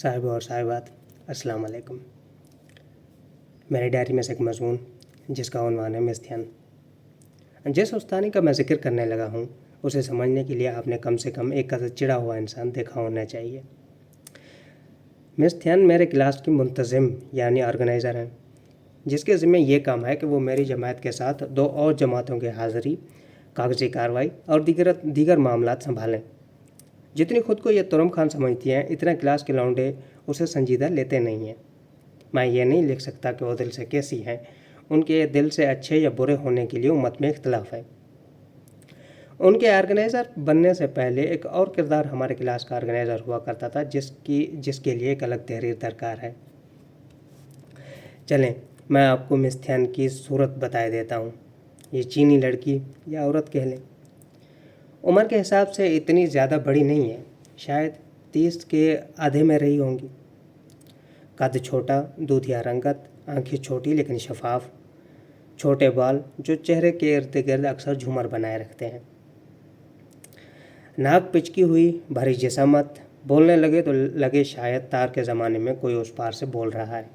साहिब और साहिबात, अस्सलाम वालेकुम। मेरी डायरी में से एक मज़मून जिसका उन्वान है मिस्थ्यन। जिस उस्तानी का मैं ज़िक्र करने लगा हूँ उसे समझने के लिए आपने कम से कम एक कदर चिढ़ा हुआ इंसान देखा होना चाहिए। मिस्थ्यन मेरे क्लास की मुंतज़िम यानी ऑर्गेनाइज़र हैं, जिसके ज़िम्मे ये काम है कि वो मेरी जमात के साथ दो और जमातों की हाज़िरी, कागज़ी कार्रवाई और दीगर मामलात संभालें। जितनी खुद को ये तुरम खान समझती हैं, इतना क्लास के लौंडे उसे संजीदा लेते नहीं हैं। मैं ये नहीं लिख सकता कि वो दिल से कैसी हैं, उनके दिल से अच्छे या बुरे होने के लिए उम्मत में इख्तलाफ है। उनके ऑर्गेनाइज़र बनने से पहले एक और किरदार हमारे क्लास का ऑर्गेनाइज़र हुआ करता था, जिसके लिए एक अलग तहरीर दरकार है। चलें, मैं आपको मिस्थ्यन की सूरत बताए देता हूँ। ये चीनी लड़की या औरत कह लें, उम्र के हिसाब से इतनी ज़्यादा बड़ी नहीं है, शायद 30 के आधे में रही होंगी। कद छोटा, दूधिया रंगत, आंखें छोटी लेकिन शफाफ, छोटे बाल जो चेहरे के इर्द गिर्द अक्सर झूमर बनाए रखते हैं, नाक पिचकी हुई, भरी जिस्मत, बोलने लगे तो लगे शायद तार के ज़माने में कोई उस पार से बोल रहा है।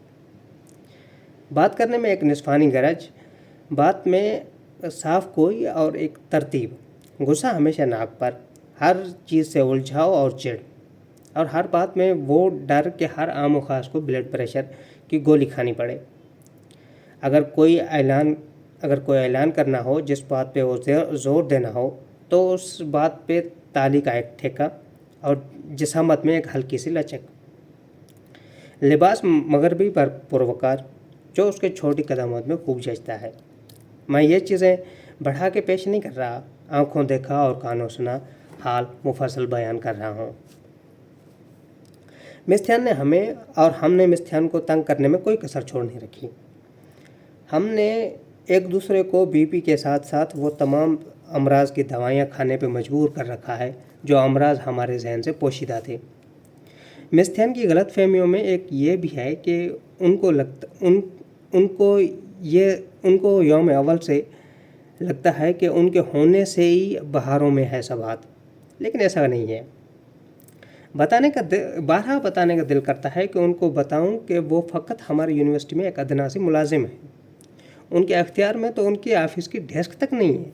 बात करने में एक निस्फानी गरज, बात में साफ कोई और एक तरतीब, गुस्सा हमेशा नाक पर, हर चीज़ से उलझाव और चिढ़, और हर बात में वो डर कि हर आम व ख़ास को ब्लड प्रेशर की गोली खानी पड़े। अगर कोई ऐलान करना हो, जिस बात पे वो ज़ोर देना हो, तो उस बात पे ताली का एक ठेका और जिसामत में एक हल्की सी लचक। लिबास मगरबी पर पुरवकार जो उसके छोटी कदमों में खूब जचता है। मैं ये चीज़ें बढ़ा के पेश नहीं कर रहा, आँखों देखा और कानों सुना हाल मुफस्सल बयान कर रहा हूँ। मिस्थ्यन ने हमें और हमने मिस्थ्यन को तंग करने में कोई कसर छोड़ नहीं रखी। हमने एक दूसरे को बीपी के साथ साथ वो तमाम अमराज की दवाइयाँ खाने पे मजबूर कर रखा है जो अमराज हमारे जहन से पोशीदा थे। मिस्थ्यन की गलत फहमियों में एक ये भी है कि उनको यौम अव्वल से लगता है कि उनके होने से ही बहारों में है सबात, लेकिन ऐसा नहीं है। बताने का दिल करता है कि उनको बताऊं कि वो फ़कत हमारी यूनिवर्सिटी में एक अदना सी मुलाजिम है। उनके अख्तियार में तो उनकी ऑफिस की डेस्क तक नहीं है,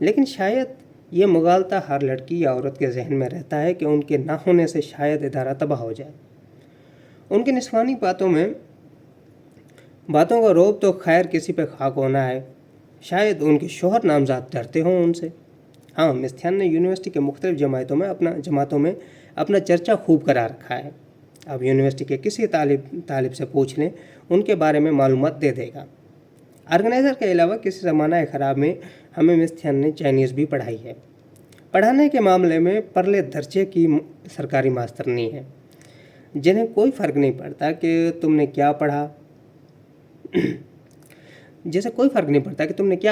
लेकिन शायद ये मुगालता हर लड़की या औरत के जहन में रहता है कि उनके ना होने से शायद इदारा तबाह हो जाए। उनकी निस्वानी बातों का रोब तो खैर किसी पे खाक होना है, शायद उनके शोहर नामजाद डरते हों उनसे। हाँ, मिस्थ्यन ने यूनिवर्सिटी के मुख्तलिफ जमातों में अपना चर्चा खूब करा रखा है। अब यूनिवर्सिटी के किसी तालिब से पूछ लें, उनके बारे में मालूमात दे देगा। ऑर्गेनाइज़र के अलावा किसी ज़माना ख़राब में हमें मिस्थ्यन ने चाइनीज़ भी पढ़ाई है। पढ़ाने के मामले में परले दर्जे की सरकारी मास्तरनी है, जिन्हें कोई फ़र्क नहीं पड़ता कि तुमने क्या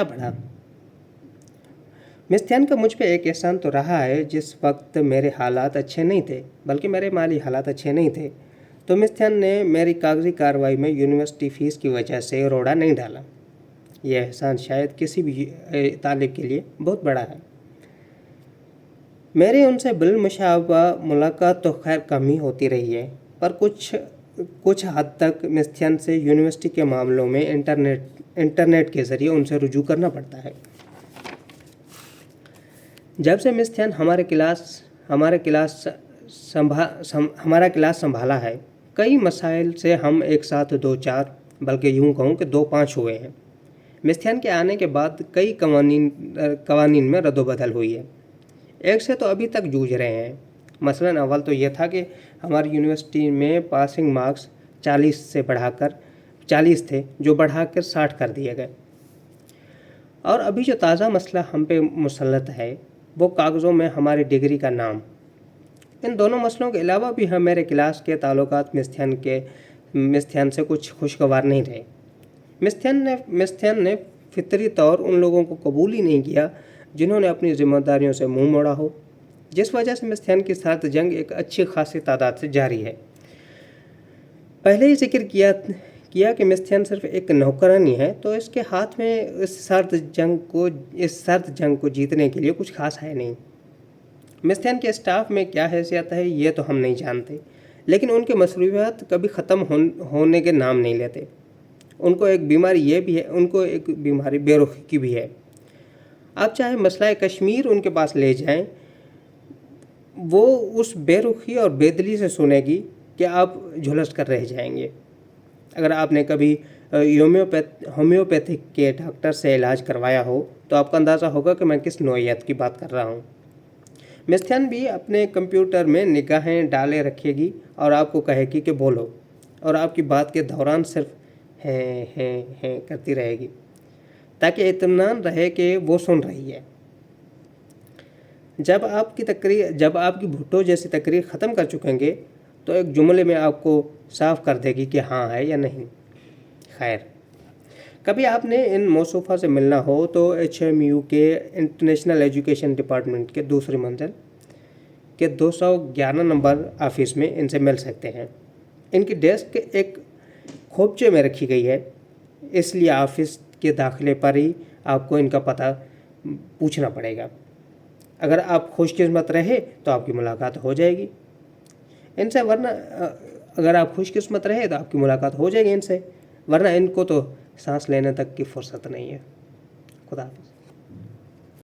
पढ़ा मिस्थ्यन का मुझ पे एक एहसान तो रहा है। जिस वक्त मेरे हालात अच्छे नहीं थे, बल्कि मेरे माली हालात अच्छे नहीं थे, तो मिस्थ्यन ने मेरी कागज़ी कार्रवाई में यूनिवर्सिटी फ़ीस की वजह से रोड़ा नहीं डाला। यह एहसान शायद किसी भी तालिब के लिए बहुत बड़ा है। मेरी उनसे बिलमुशाबा मुलाकात तो खैर कम ही होती रही है, पर कुछ हद तक मिस्थ्यन से यूनिवर्सिटी के मामलों में इंटरनेट के ज़रिए उनसे रुजू करना पड़ता है। जब से मिस्थ्यन हमारा क्लास संभाला है, कई मसाइल से हम एक साथ 2-4 बल्कि यूँ कहूँ कि 2-5 हुए हैं। मिस्थ्यन के आने के बाद कई कवानीन में रद्दोबदल हुई है। एक से तो अभी तक जूझ रहे हैं। मसलन अव्वल तो यह था कि हमारी यूनिवर्सिटी में पासिंग मार्क्स 40 थे, जो बढ़ाकर 60 कर दिए गए। और अभी जो ताज़ा मसला हम पे मुसल्लत है, वो कागज़ों में हमारी डिग्री का नाम। इन दोनों मसलों के अलावा भी मेरे क्लास के ताल्लुकात मिस्थ्यन से कुछ खुशगवार नहीं रहे। मिस्थ्यन ने फितरी तौर उन लोगों को कबूल ही नहीं किया जिन्होंने अपनी ज़िम्मेदारियों से मुंह मोड़ा हो, जिस वजह से मिस्थ्यन की सर्द जंग एक अच्छी खासी तादाद से जारी है। पहले ही जिक्र किया कि मिस्थ्यन सिर्फ एक नौकरानी है, तो इसके हाथ में इस सर्द जंग को जीतने के लिए कुछ खास है नहीं। मिस्थ्यन के स्टाफ में क्या हैसियत है ये तो हम नहीं जानते, لیکن ان کے مصروفیات کبھی ختم ہونے کے نام نہیں لیتے۔ ان کو ایک بیماری یہ بھی ہے، ان کو ایک بیماری بے رخی کی بھی ہے۔ آپ چاہے مسئلہ کشمیر ان کے پاس لے جائیں، وہ اس بے رخی اور بے دلی سے سنے گی کہ آپ جھلس کر رہ جائیں گے۔ اگر آپ نے کبھی ہومیوپیتھک کے ڈاکٹر سے علاج کروایا ہو تو آپ کو اندازہ ہوگا کہ میں کس نوعیت کی بات کر رہا ہوں۔ مستھین بھی اپنے کمپیوٹر میں نگاہیں ڈالے رکھے گی اور آپ کو کہے گی کہ بولو، اور آپ کی بات کے دوران صرف ہیں کرتی رہے گی تاکہ اطمینان رہے کہ وہ سن رہی ہے۔ جب آپ کی بھٹو جیسی تقریر ختم کر چکیں گے تو ایک جملے میں آپ کو صاف کر دے گی کہ ہاں ہے یا نہیں۔ خیر، کبھی آپ نے ان موصوفہ سے ملنا ہو تو HMU کے انٹرنیشنل ایجوکیشن ڈپارٹمنٹ کے دوسری منزل کے 211 نمبر آفس میں ان سے مل سکتے ہیں۔ ان کی ڈیسک ایک کھوپچے میں رکھی گئی ہے، اس لیے آفس کے داخلے پر ہی آپ کو ان کا پتہ پوچھنا پڑے گا۔ اگر آپ خوش قسمت رہے تو آپ کی ملاقات ہو جائے گی ان سے، ورنہ اگر آپ خوش قسمت رہے تو آپ کی ملاقات ہو جائے گی ان سے، ورنہ ان کو تو سانس لینے تک کی فرصت نہیں ہے۔ خدا حافظ۔